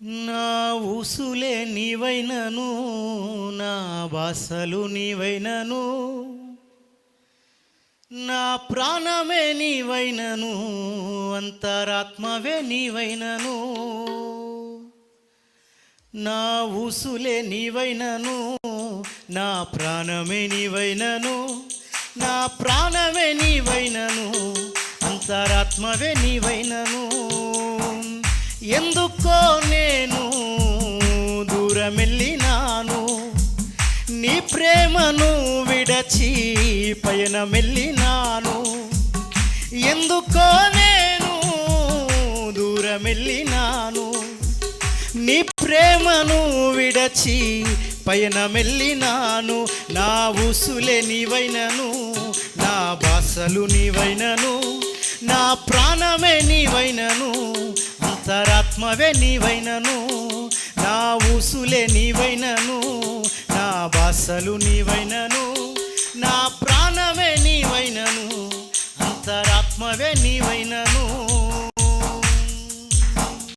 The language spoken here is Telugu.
నా ఊసులే నీవైనను, నా బాసలు నీవైనను, నా ప్రాణమే నీవైనను, అంతరాత్మవే నీవైనను. నా ఊసులే నీవైనను, నా ప్రాణమే నీవైనను, నా ప్రాణమే నీవైనను, అంతరాత్మవే నీవైనను. ఎందుకో నేను దూరమెల్లినాను, నీ ప్రేమను విడచి పయనమెల్లినాను. ఎందుకో నేను దూరమెల్లినాను, నీ ప్రేమను విడచి పయనమెల్లినాను. నా ఊసులే నీవైనను, నా బాసలు నీవైనను, నా ప్రాణమే నీవైనను, అంతరాత్మవే నీవైనను. నా ఊసులే నీవైనను, నా బాసలు నీవైనను, నా ప్రాణమే నీవైనను, అంతరాత్మవే నీవైనను.